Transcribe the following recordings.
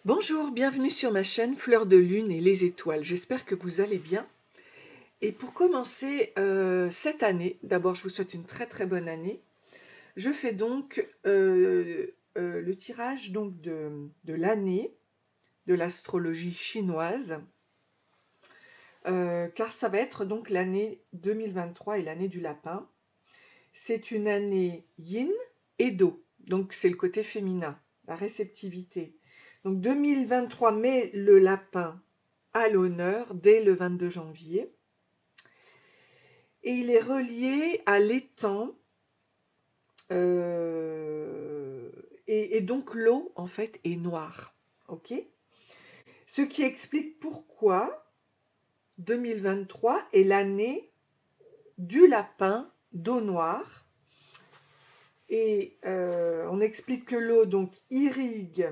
Bonjour, bienvenue sur ma chaîne Fleur de Lune et les étoiles. J'espère que vous allez bien. Et pour commencer cette année, d'abord je vous souhaite une très bonne année. Je fais donc le tirage donc de l'année de l'astrologie chinoise, car ça va être donc l'année 2023 et l'année du lapin. C'est une année yin et do, donc c'est le côté féminin, la réceptivité. Donc 2023 met le lapin à l'honneur dès le 22 janvier. Et il est relié à l'étang. Et donc l'eau, en fait, est noire. Ok. Ce qui explique pourquoi 2023 est l'année du lapin d'eau noire. Et on explique que l'eau donc irrigue,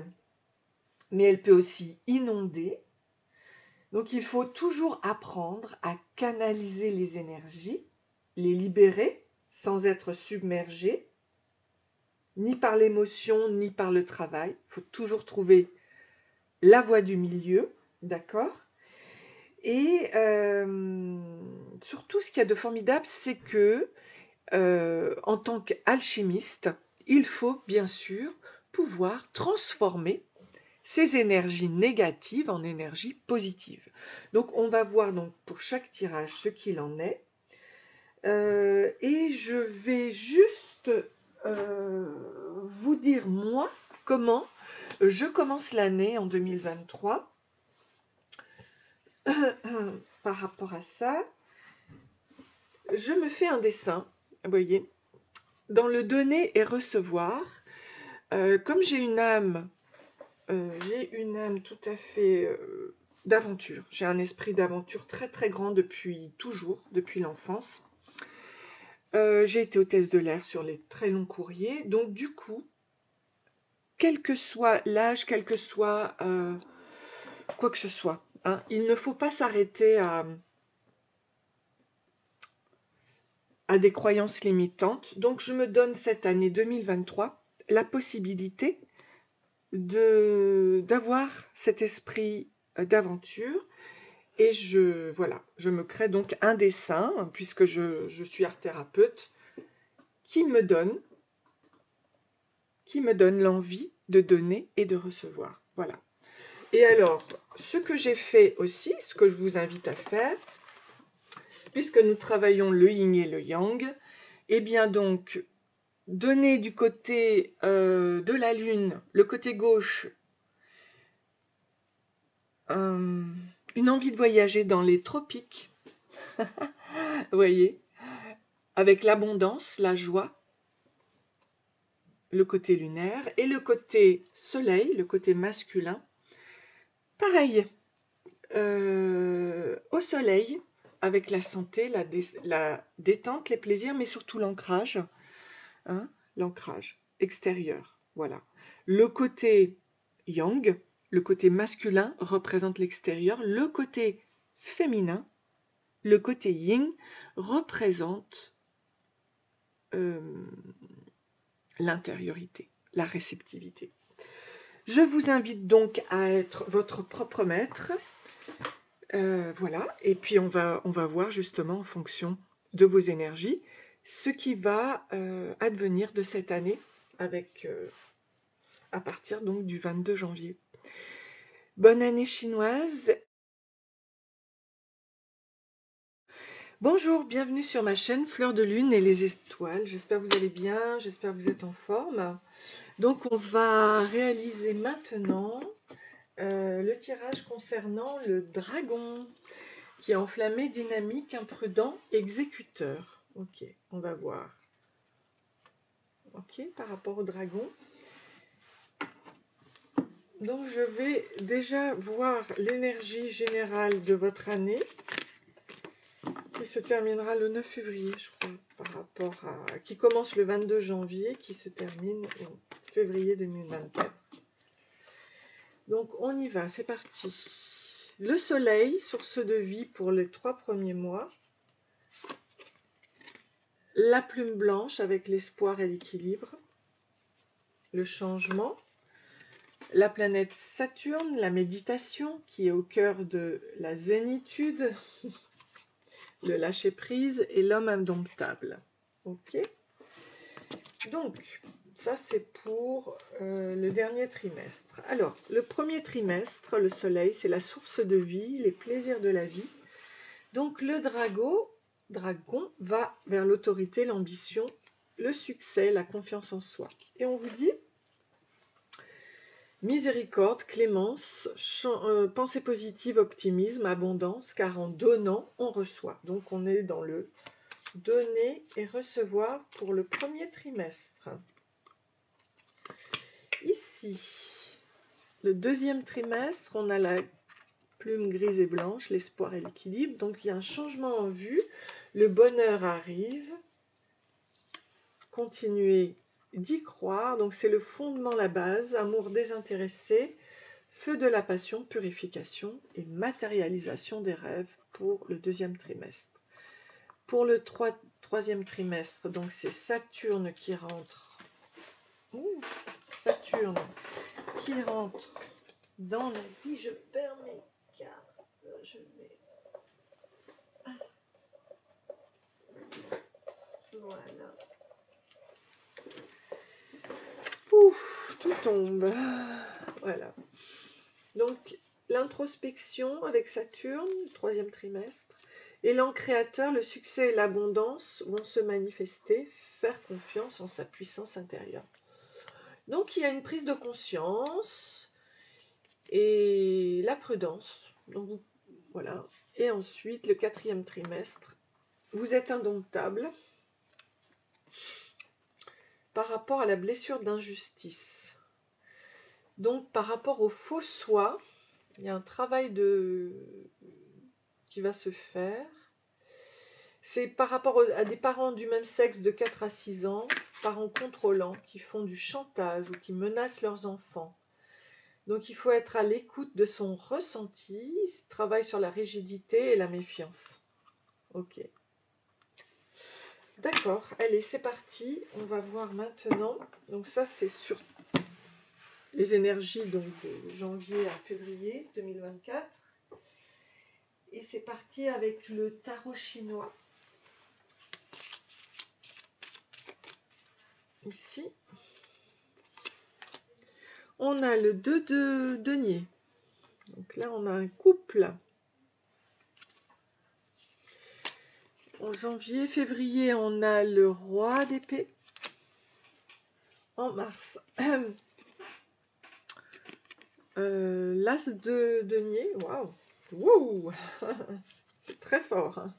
mais elle peut aussi inonder. Donc il faut toujours apprendre à canaliser les énergies, les libérer sans être submergé, ni par l'émotion, ni par le travail. Il faut toujours trouver la voie du milieu, d'accord? Et surtout, ce qu'il y a de formidable, c'est que en tant qu'alchimiste, il faut bien sûr pouvoir transformer ces énergies négatives en énergies positives. Donc on va voir donc pour chaque tirage ce qu'il en est. Et je vais juste vous dire moi comment je commence l'année en 2023. Par rapport à ça, je me fais un dessin, vous voyez, dans le donner et recevoir. Comme j'ai une âme tout à fait d'aventure. J'ai un esprit d'aventure très grand depuis toujours, depuis l'enfance. J'ai été hôtesse de l'air sur les très longs courriers. Donc du coup, quel que soit l'âge, quel que soit quoi que ce soit, hein, il ne faut pas s'arrêter à des croyances limitantes. Donc je me donne cette année 2023 la possibilité d'avoir cet esprit d'aventure. Et je me crée donc un dessin, puisque je suis art-thérapeute, qui me donne l'envie de donner et de recevoir. Voilà. Et alors, ce que j'ai fait aussi, ce que je vous invite à faire, puisque nous travaillons le yin et le yang, eh bien donc, donner du côté de la lune, le côté gauche, une envie de voyager dans les tropiques, vous voyez, avec l'abondance, la joie, le côté lunaire, et le côté soleil, le côté masculin, pareil, au soleil, avec la santé, la détente, les plaisirs, mais surtout l'ancrage, hein, l'ancrage extérieur, voilà. Le côté yang, le côté masculin représente l'extérieur, le côté féminin, le côté yin représente l'intériorité, la réceptivité. Je vous invite donc à être votre propre maître. Voilà, et puis on va voir justement en fonction de vos énergies ce qui va advenir de cette année avec à partir donc du 22 janvier. Bonne année chinoise. Bonjour, bienvenue sur ma chaîne Fleur de Lune et les étoiles. J'espère que vous allez bien, j'espère que vous êtes en forme. Donc on va réaliser maintenant le tirage concernant le dragon, qui est enflammé, dynamique, imprudent, exécuteur. Ok, on va voir. Ok, par rapport au dragon. Donc je vais déjà voir l'énergie générale de votre année, qui se terminera le 9 février, je crois, par rapport à... qui commence le 22 janvier, qui se termine en février 2024. Donc on y va, c'est parti. Le soleil, source de vie pour les 3 premiers mois. La plume blanche avec l'espoir et l'équilibre. Le changement. la planète Saturne, la méditation, qui est au cœur de la zénitude, le lâcher-prise et l'homme indomptable. Ok. Donc, ça c'est pour le dernier trimestre. Alors, le premier trimestre, le soleil, c'est la source de vie, les plaisirs de la vie. Donc, le dragon va vers l'autorité, l'ambition, le succès, la confiance en soi. Et on vous dit miséricorde, clémence, pensée positive, optimisme, abondance, car en donnant, on reçoit. Donc, on est dans le donner et recevoir pour le premier trimestre. Ici, le deuxième trimestre, on a la plume grise et blanche, l'espoir et l'équilibre. Donc, il y a un changement en vue. Le bonheur arrive. Continuez d'y croire. Donc, c'est le fondement, la base. Amour désintéressé, feu de la passion, purification et matérialisation des rêves pour le deuxième trimestre. Pour le troisième trimestre, donc c'est Saturne qui rentre. Saturne qui rentre dans la vie. Je perds mes cartes. Je vais. Voilà. Ouf, tout tombe. Voilà. Donc, l'introspection avec Saturne, troisième trimestre. Élan créateur, le succès et l'abondance vont se manifester, faire confiance en sa puissance intérieure. Donc, il y a une prise de conscience et la prudence. Donc, voilà. Et ensuite, le quatrième trimestre, vous êtes indomptable par rapport à la blessure d'injustice. Donc, par rapport au faux soi, il y a un travail qui va se faire. C'est par rapport à des parents du même sexe de 4 à 6 ans, parents contrôlants qui font du chantage ou qui menacent leurs enfants. Donc il faut être à l'écoute de son ressenti, travail sur la rigidité et la méfiance. Ok. D'accord, allez, c'est parti. On va voir maintenant. Donc ça, c'est sur les énergies donc, de janvier à février 2024. Et c'est parti avec le tarot chinois. Ici, on a le 2 de denier. Donc là, on a un couple. En janvier, février, on a le roi d'épée. En mars, l'as de denier. Waouh! Wow. C'est très fort. Hein.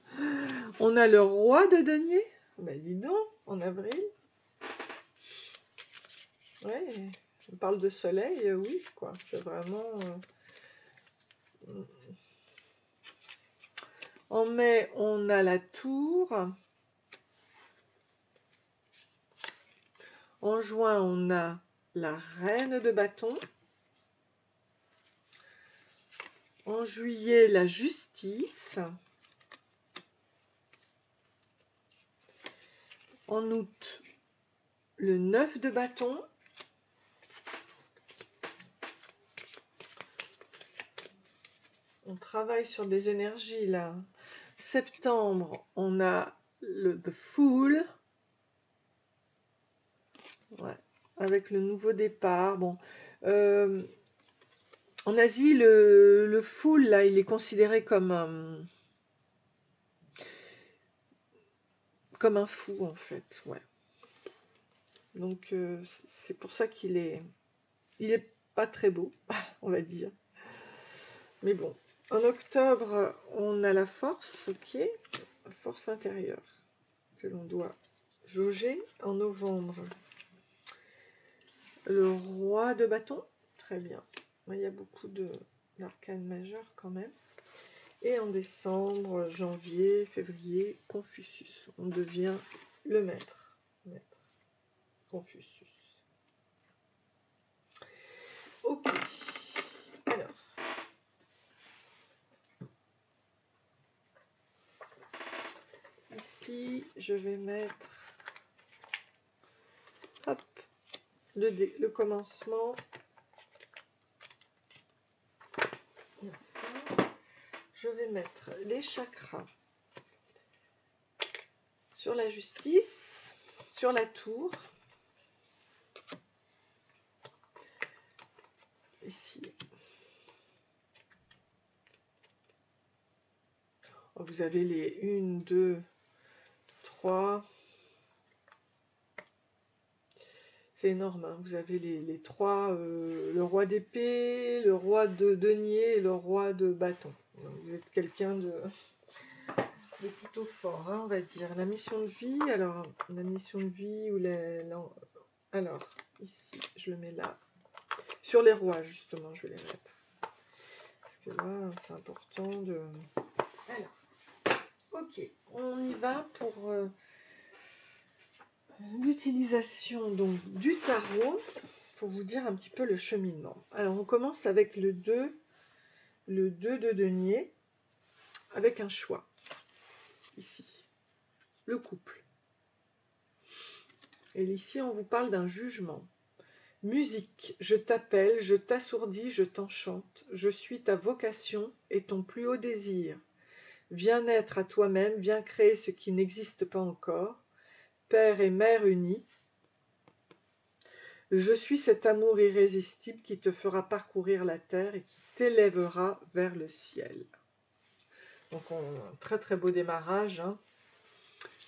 On a le roi de denier. Ben dis donc, en avril. Ouais, on parle de soleil, oui, quoi. C'est vraiment... En mai, on a la tour. En juin, on a la reine de bâton. En juillet, la justice. En août, le 9 de bâton. On travaille sur des énergies là. Septembre, on a le The Fool. Ouais, avec le nouveau départ. Bon, en Asie, le Fool, là, il est considéré comme un fou, en fait. Ouais. Donc, c'est pour ça qu'il est pas très beau, on va dire. Mais bon, en octobre, on a la force, ok, la force intérieure que l'on doit jauger. En novembre, le roi de bâton, très bien. Il y a beaucoup d'arcanes majeures quand même. Et en décembre, janvier, février, Confucius. On devient le maître. Confucius. Ok. Alors. Ici, je vais mettre hop, le commencement je vais mettre les chakras sur la justice, sur la tour, ici. Vous avez les 1, 2, 3. C'est énorme, hein. Vous avez les 3, le roi d'épée, le roi de denier et le roi de bâton. Donc, vous êtes quelqu'un de plutôt fort, hein, on va dire. La mission de vie, alors, la mission de vie ou alors, ici, je le mets là. Sur les rois, justement, je vais les mettre. Parce que là, c'est important de... Alors, ok, on y va pour l'utilisation donc du tarot, pour vous dire un petit peu le cheminement. Alors, on commence avec le 2 de denier, avec un choix, ici, le couple. Et ici, on vous parle d'un jugement. Musique, je t'appelle, je t'assourdis, je t'enchante, je suis ta vocation et ton plus haut désir. Viens naître à toi-même, viens créer ce qui n'existe pas encore, père et mère unis. Je suis cet amour irrésistible qui te fera parcourir la terre et qui t'élèvera vers le ciel. Donc, un très très beau démarrage, hein,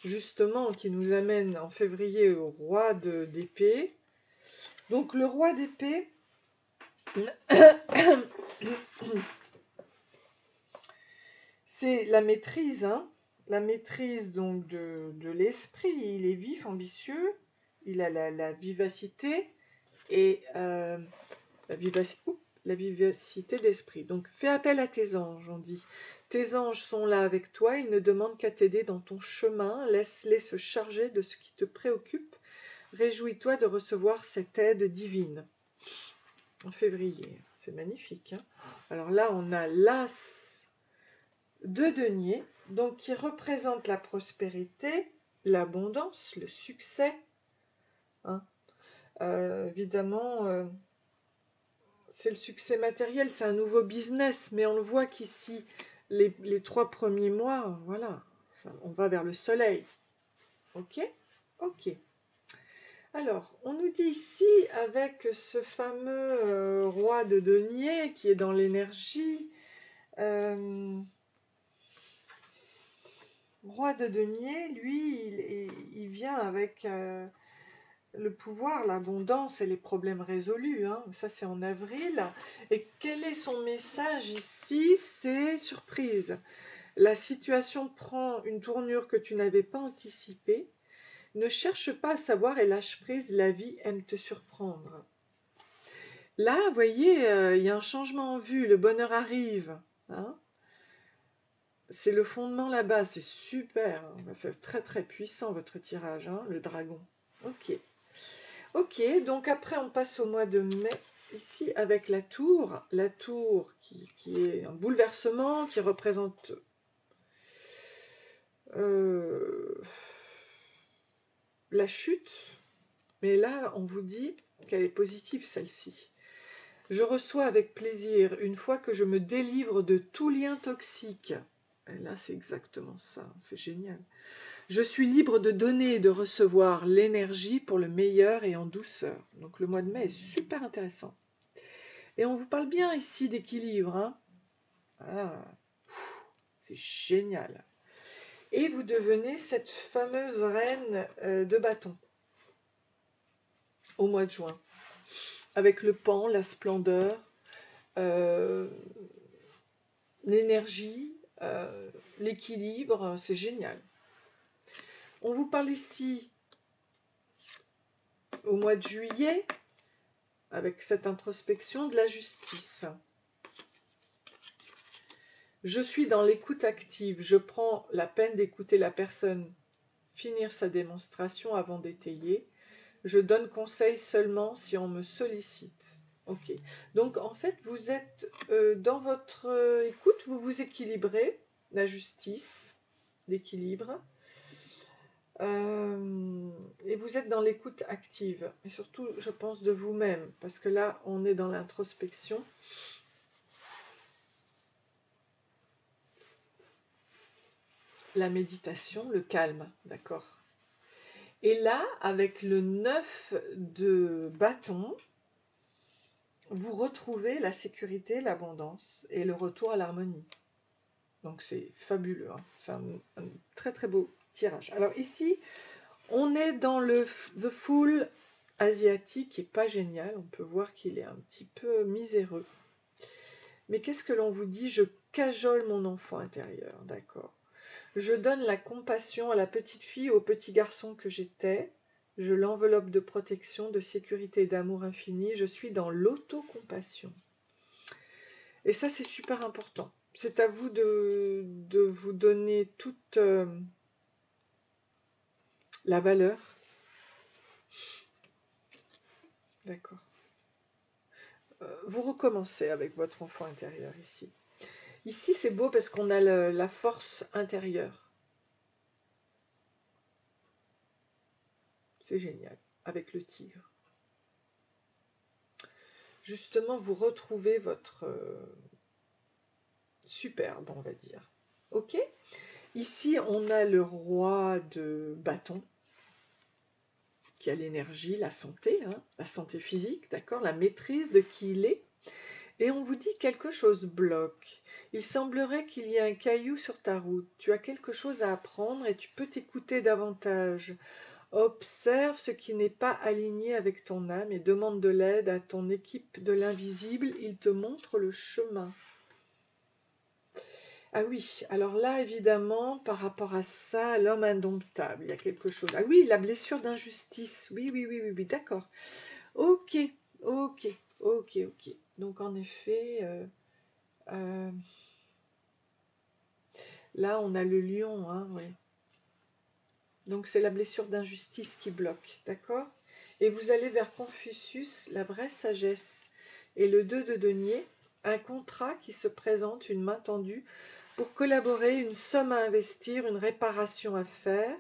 justement, qui nous amène en février au roi d'épée. Donc, le roi d'épée, c'est la maîtrise, hein, la maîtrise donc de l'esprit. Il est vif, ambitieux, il a la vivacité et la vivacité d'esprit. Donc, fais appel à tes anges, on dit. Tes anges sont là avec toi, ils ne demandent qu'à t'aider dans ton chemin. Laisse-les se charger de ce qui te préoccupe. Réjouis-toi de recevoir cette aide divine. En février, c'est magnifique, hein. Alors là, on a l'as de denier, donc qui représente la prospérité, l'abondance, le succès, hein. Évidemment, c'est le succès matériel, c'est un nouveau business, mais on le voit qu'ici, les 3 premiers mois, voilà, on va vers le soleil. Ok? Ok. Alors, on nous dit ici, avec ce fameux roi de denier qui est dans l'énergie, roi de denier, lui, il vient avec le pouvoir, l'abondance et les problèmes résolus, hein. Ça, c'est en avril. Et quel est son message ici? C'est surprise. La situation prend une tournure que tu n'avais pas anticipée. Ne cherche pas à savoir et lâche prise, la vie aime te surprendre. Là, vous voyez, il y a un changement en vue, le bonheur arrive, hein. C'est le fondement là-bas, c'est super, hein. C'est très très puissant votre tirage, hein, le dragon. Ok. Ok, donc après on passe au mois de mai, ici avec la tour qui est un bouleversement, qui représente la chute, mais là on vous dit qu'elle est positive celle-ci. Je reçois avec plaisir une fois que je me délivre de tout lien toxique. Et là c'est exactement ça, c'est génial. Je suis libre de donner et de recevoir l'énergie pour le meilleur et en douceur. Donc le mois de mai est super intéressant. Et on vous parle bien ici d'équilibre, hein. Ah, c'est génial. Et vous devenez cette fameuse reine de bâton au mois de juin. Avec le pan, la splendeur, l'énergie, l'équilibre, c'est génial. On vous parle ici au mois de juillet, avec cette introspection de la justice. Je suis dans l'écoute active, je prends la peine d'écouter la personne finir sa démonstration avant d'étayer. Je donne conseil seulement si on me sollicite. Ok, donc en fait vous êtes dans votre écoute, vous vous équilibrez, la justice, l'équilibre. Et vous êtes dans l'écoute active, et surtout, je pense, de vous-même, parce que là, on est dans l'introspection. la méditation, le calme, d'accord. Et là, avec le 9 de bâton, vous retrouvez la sécurité, l'abondance et le retour à l'harmonie. Donc c'est fabuleux, hein. C'est un très très beau tirage. Alors ici, on est dans le The Fool asiatique, qui n'est pas génial. On peut voir qu'il est un petit peu miséreux. Mais qu'est-ce que l'on vous dit? Je cajole mon enfant intérieur, d'accord. Je donne la compassion à la petite fille, au petit garçon que j'étais. Je l'enveloppe de protection, de sécurité et d'amour infini. Je suis dans l'autocompassion. Et ça, c'est super important. C'est à vous de vous donner toute la valeur. D'accord. Vous recommencez avec votre enfant intérieur ici. Ici, c'est beau parce qu'on a la force intérieure. C'est génial, avec le tigre. Justement, vous retrouvez votre superbe, on va dire. Ok? Ici, on a le roi de bâton, qui a l'énergie, la santé, hein, la santé physique, d'accord, la maîtrise de qui il est. Et on vous dit quelque chose bloque. Il semblerait qu'il y ait un caillou sur ta route. Tu as quelque chose à apprendre et tu peux t'écouter davantage. Observe ce qui n'est pas aligné avec ton âme et demande de l'aide à ton équipe de l'invisible. Il te montre le chemin. Ah oui, alors là, évidemment, par rapport à ça, l'homme indomptable, il y a quelque chose. Ah oui, la blessure d'injustice. Oui, oui, oui, oui, oui, d'accord. Ok, ok, ok, ok. Donc, en effet, là, on a le lion, hein, oui. Donc, c'est la blessure d'injustice qui bloque, d'accord? Et vous allez vers Confucius, la vraie sagesse. Et le 2 de denier, un contrat qui se présente, une main tendue, pour collaborer, une somme à investir, une réparation à faire.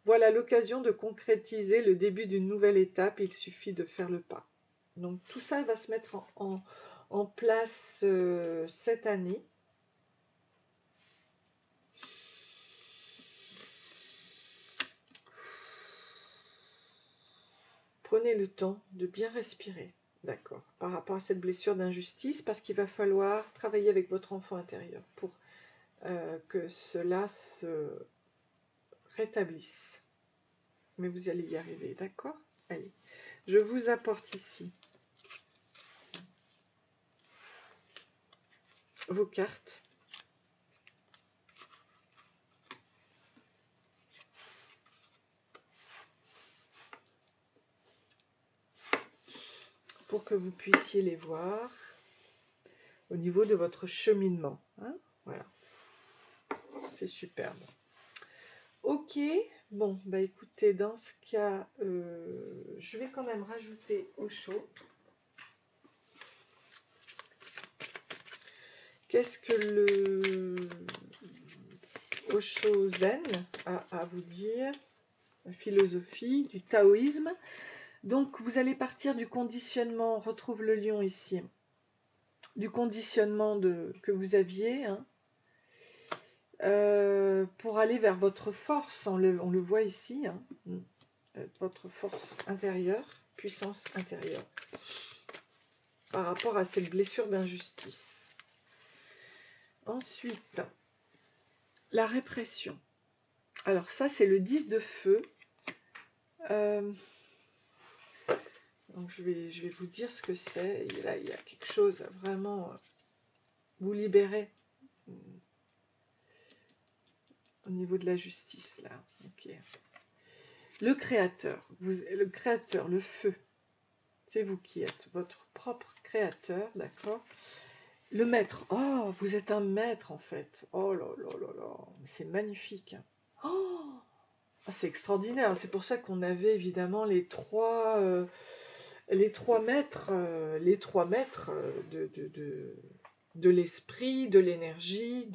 Voilà l'occasion de concrétiser le début d'une nouvelle étape, il suffit de faire le pas. Donc tout ça va se mettre en place cette année. Prenez le temps de bien respirer, d'accord, par rapport à cette blessure d'injustice, parce qu'il va falloir travailler avec votre enfant intérieur pour que cela se rétablisse. Mais vous allez y arriver, d'accord? Allez, je vous apporte ici vos cartes. Pour que vous puissiez les voir au niveau de votre cheminement. Hein, voilà, c'est superbe. Ok, bon, bah écoutez, dans ce cas, je vais quand même rajouter Osho. Qu'est-ce que le Osho Zen a à vous dire? La philosophie du taoïsme. Donc, vous allez partir du conditionnement, on retrouve le lion ici, du conditionnement que vous aviez, hein, pour aller vers votre force, on le voit ici, hein, votre force intérieure, puissance intérieure, par rapport à cette blessure d'injustice. Ensuite, la répression. Alors ça, c'est le 10 de feu. Donc je vais vous dire ce que c'est. Et là, il y a quelque chose à vraiment vous libérer au niveau de la justice, là. Ok. Le créateur, le feu, c'est vous qui êtes votre propre créateur, d'accord? Le maître, oh, vous êtes un maître en fait. Oh là là là là, c'est magnifique. Oh, c'est extraordinaire. C'est pour ça qu'on avait évidemment les trois maîtres, de l'esprit, de l'énergie,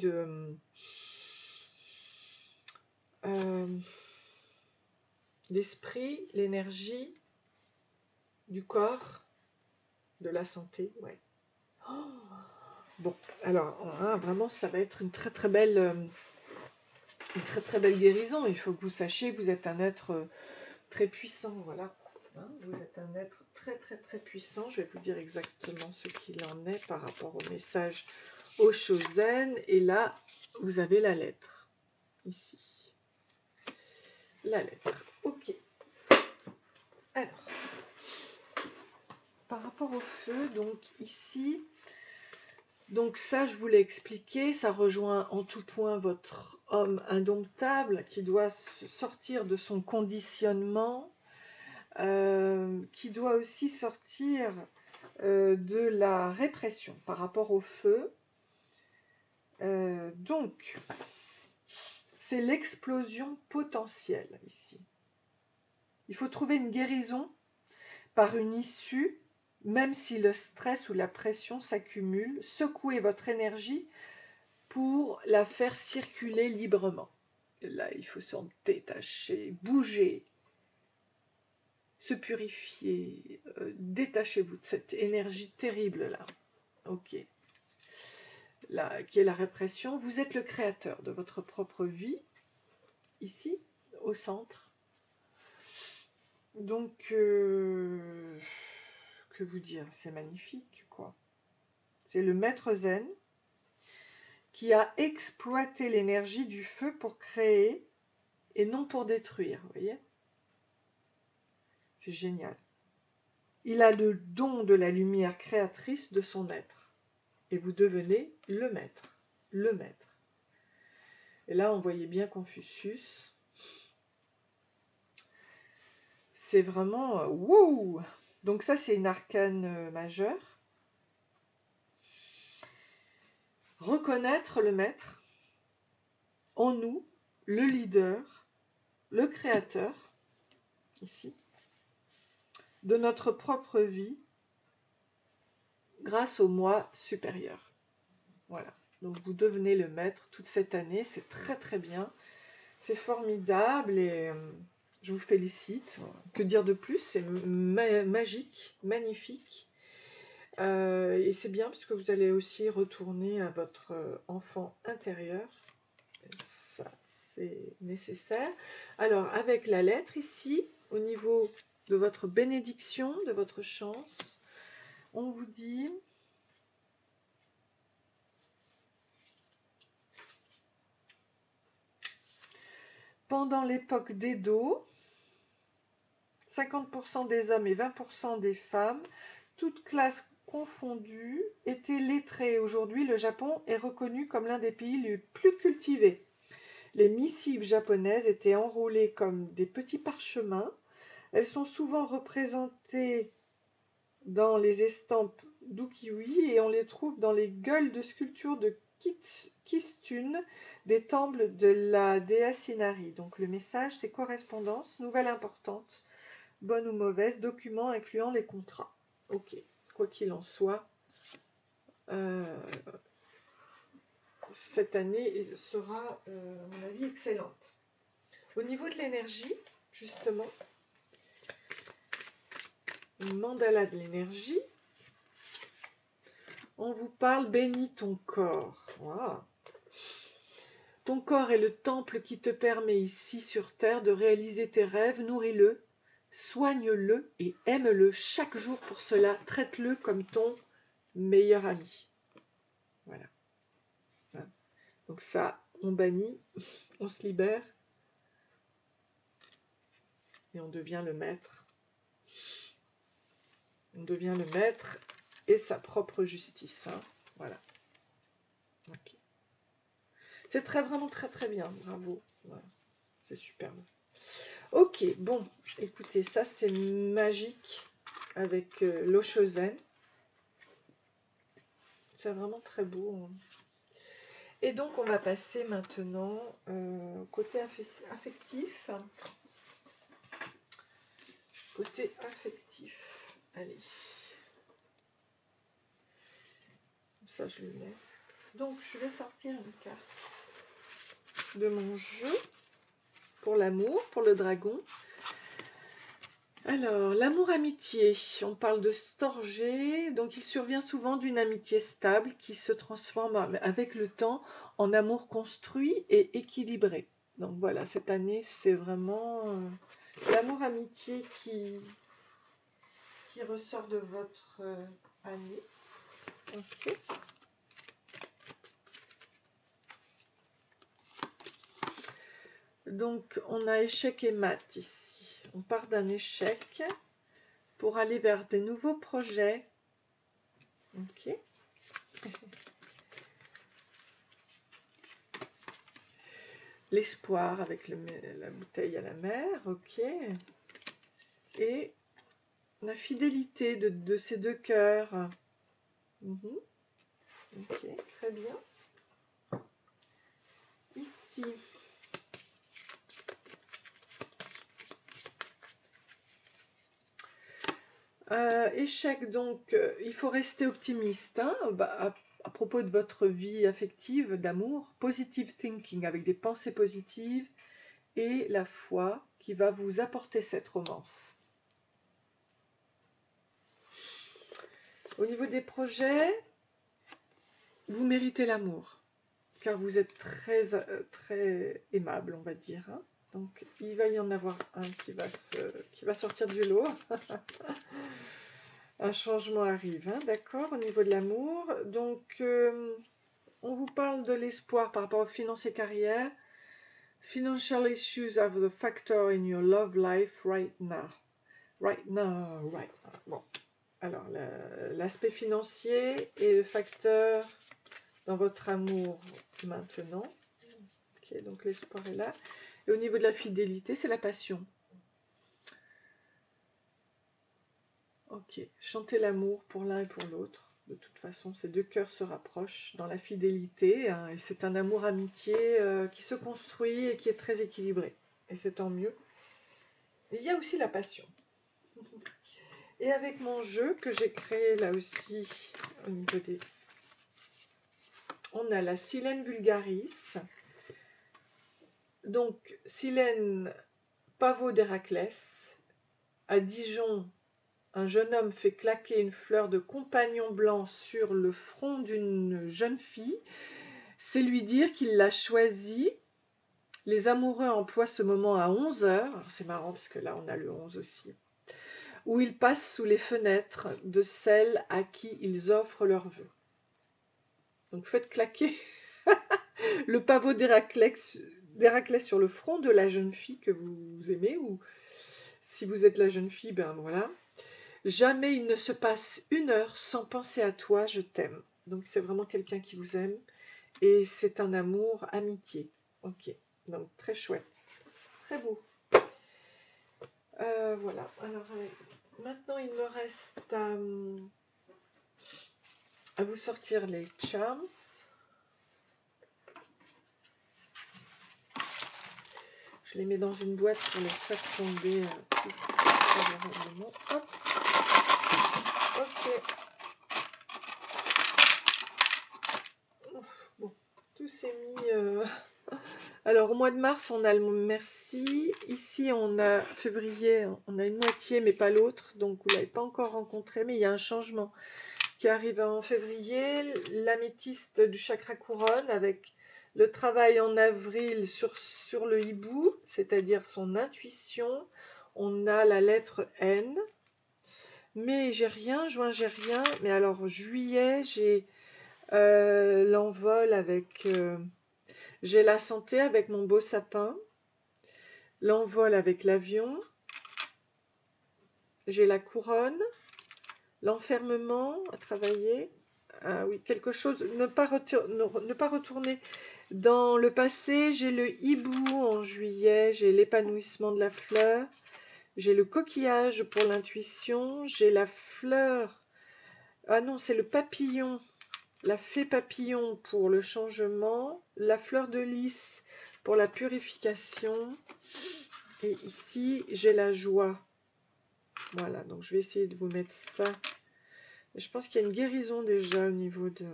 l'esprit, l'énergie, du corps, de la santé, ouais. Oh, bon, alors, hein, vraiment, ça va être une très très belle une très très belle guérison. Il faut que vous sachiez que vous êtes un être très puissant, voilà. Hein, vous êtes un être très très très puissant. Je vais vous dire exactement ce qu'il en est par rapport au message au Chosen. Et là, vous avez la lettre, ici. La lettre, ok. Alors, par rapport au feu, donc ici, donc ça je vous l'ai expliqué, ça rejoint en tout point votre homme indomptable qui doit sortir de son conditionnement, qui doit aussi sortir de la répression par rapport au feu. Donc, c'est l'explosion potentielle ici. Il faut trouver une guérison par une issue, même si le stress ou la pression s'accumule. Secouez votre énergie pour la faire circuler librement. Et là, il faut s'en détacher, bouger, se purifier. Détachez-vous de cette énergie terrible-là. Ok. Là, qui est la répression. Vous êtes le créateur de votre propre vie, ici, au centre. Donc, que vous dire, c'est magnifique, quoi. C'est le maître zen qui a exploité l'énergie du feu pour créer et non pour détruire, vous voyez? C'est génial. Il a le don de la lumière créatrice de son être. Et vous devenez le maître. Le maître. Et là, on voyait bien Confucius. C'est vraiment... Wouh! Donc ça, c'est une arcane majeure. Reconnaître le maître en nous, le leader, le créateur, ici, de notre propre vie, grâce au moi supérieur. Voilà. Donc vous devenez le maître toute cette année, c'est très très bien, c'est formidable et je vous félicite. Que dire de plus? C'est magique, magnifique. Et c'est bien parce que vous allez aussi retourner à votre enfant intérieur. Ça, c'est nécessaire. Alors, avec la lettre ici, au niveau de votre bénédiction, de votre chance, on vous dit... Pendant l'époque d'Edo, 50% des hommes et 20% des femmes, toutes classes confondues, étaient lettrés. Aujourd'hui, le Japon est reconnu comme l'un des pays les plus cultivés. Les missives japonaises étaient enroulées comme des petits parchemins. Elles sont souvent représentées dans les estampes d'ukiyo-e et on les trouve dans les gueules de sculptures de Kistune, des temples de la déesse Inari. Donc le message, c'est correspondance, nouvelle importante, bonne ou mauvaise, document incluant les contrats. Ok, quoi qu'il en soit, cette année sera, à mon avis, excellente. Au niveau de l'énergie, justement, mandala de l'énergie, on vous parle bénis ton corps. Wow. Ton corps est le temple qui te permet ici sur terre de réaliser tes rêves. Nourris-le, soigne-le et aime-le chaque jour pour cela. Traite-le comme ton meilleur ami. Voilà. Donc ça, on bannit, on se libère et on devient le maître. On devient le maître et sa propre justice. Hein. Voilà. Ok. C'est vraiment très très bien. Bravo. Voilà. C'est superbe. Ok, bon, écoutez, ça c'est magique avec l'Oshozen. C'est vraiment très beau. Et donc on va passer maintenant côté affectif. Côté affectif. Allez. Ça je le mets. Donc je vais sortir une carte de mon jeu pour l'amour, pour le dragon. Alors, l'amour-amitié, on parle de storgé, donc il survient souvent d'une amitié stable qui se transforme avec le temps en amour construit et équilibré. Donc voilà, cette année, c'est vraiment l'amour-amitié qui ressort de votre année. Ok. Donc, on a échec et mat ici. On part d'un échec pour aller vers des nouveaux projets. Ok. L'espoir avec la bouteille à la mer. Ok. Et la fidélité de ces deux cœurs. Ok, très bien. Ici. Échec, donc, il faut rester optimiste hein, à propos de votre vie affective, d'amour. Positive thinking, avec des pensées positives et la foi qui va vous apporter cette romance. Au niveau des projets, vous méritez l'amour, car vous êtes très aimable, on va dire. Hein. Donc, il va y en avoir un qui va sortir du lot. Un changement arrive, hein, d'accord, au niveau de l'amour. Donc, on vous parle de l'espoir par rapport aux finances et carrière. Financial issues are the factor in your love life right now. Right now. Bon, alors, l'aspect financier est le facteur dans votre amour maintenant. Ok, donc l'espoir est là. Et au niveau de la fidélité, c'est la passion. Ok, chantez l'amour pour l'un et pour l'autre. De toute façon, ces deux cœurs se rapprochent dans la fidélité. Hein, et c'est un amour-amitié qui se construit et qui est très équilibré. Et c'est tant mieux. Il y a aussi la passion. Et avec mon jeu que j'ai créé là aussi, au niveau des... On a la Silène vulgaris. Donc, Silène pavot d'Héraclès. À Dijon, un jeune homme fait claquer une fleur de compagnon blanc sur le front d'une jeune fille. C'est lui dire qu'il l'a choisie. Les amoureux emploient ce moment à 11 h. C'est marrant parce que là, on a le 11 aussi. Où ils passent sous les fenêtres de celles à qui ils offrent leurs vœux. Donc faites claquer le pavot d'Héraclès sur le front de la jeune fille que vous aimez. Ou si vous êtes la jeune fille, ben voilà. Jamais il ne se passe 1 heure sans penser à toi, je t'aime. Donc c'est vraiment quelqu'un qui vous aime. Et c'est un amour amitié. Ok, donc très chouette. Très beau. Voilà. Alors maintenant il me reste à vous sortir les charms. Je les mets dans une boîte pour les faire tomber plus favorablement. Hop. Ok. Bon, tout s'est mis... Alors, au mois de mars, on a le merci. Ici, on a février, on a une moitié, mais pas l'autre. Donc, vous ne l'avez pas encore rencontré, mais il y a un changement qui arrive en février. L'améthyste du chakra couronne avec le travail en avril sur le hibou, c'est-à-dire son intuition. On a la lettre N. Mais j'ai rien, juin, j'ai rien. Mais alors, juillet, j'ai l'envol avec... j'ai la santé avec mon beau sapin, l'envol avec l'avion, j'ai la couronne, l'enfermement à travailler, ah oui, quelque chose, ne pas retourner dans le passé, j'ai le hibou en juillet, j'ai l'épanouissement de la fleur, j'ai le coquillage pour l'intuition, j'ai la fleur, ah non, c'est le papillon, la fée papillon pour le changement, la fleur de lys pour la purification. Et ici, j'ai la joie. Voilà, donc je vais essayer de vous mettre ça. Et je pense qu'il y a une guérison déjà au niveau de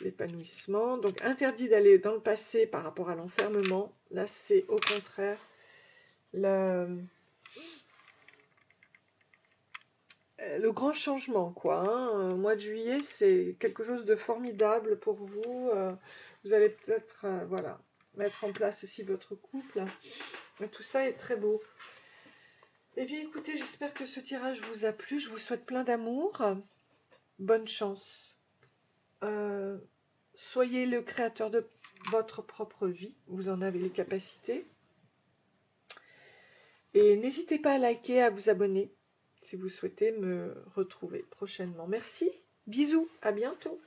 l'épanouissement. Donc, interdit d'aller dans le passé par rapport à l'enfermement. Là, c'est au contraire le grand changement, quoi. Hein. Mois de juillet, c'est quelque chose de formidable pour vous. Vous allez peut-être, voilà, mettre en place aussi votre couple. Et tout ça est très beau. Eh bien, écoutez, j'espère que ce tirage vous a plu. Je vous souhaite plein d'amour. Bonne chance. Soyez le créateur de votre propre vie. Vous en avez les capacités. Et n'hésitez pas à liker, à vous abonner si vous souhaitez me retrouver prochainement. Merci, bisous, à bientôt.